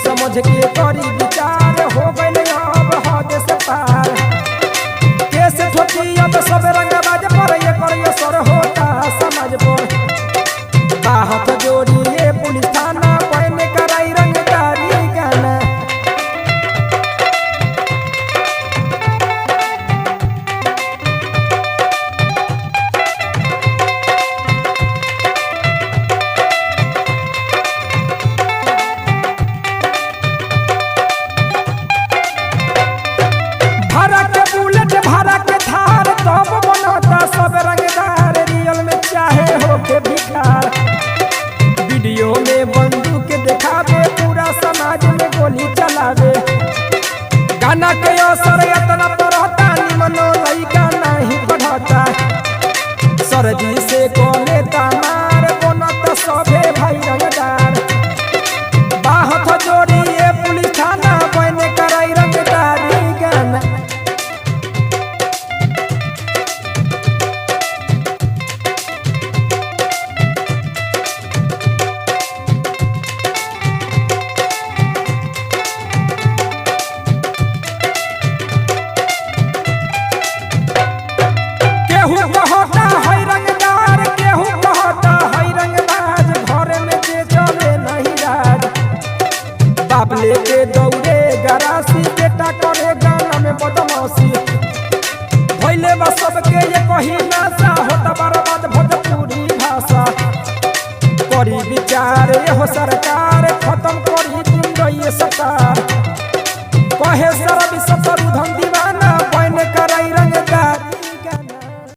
समझ के करी विचार हो गए अब हद से पार। केस ठोकी अब सब रंगबाज पर ये कर असर होता समाज पर। हाथ जोड़िए पुलिस थाना पहने कराई रंगदारी गाना। वीडियो में बंदूक दिखावे पूरा समाज में गोली चलावे। गाना के असर इतना पढ़ता निमनो लइका नहीं पढ़ता। सरजी से कोने तमार कोना तो सभे भाई रंगदार। बाहत जोड़िए पुलिस थाना बने कराई रंगदारी गाना। बाप लेके दौड़े गरासी बेटा करे गाना में बदमाशी। भइले बा सबके ये कही नासा होता बर्बाद भोजपुरी भाषा। करी विचार हो सरकार खत्म करी गुंडा ये सरकार। कहे सारा विश्व धंधी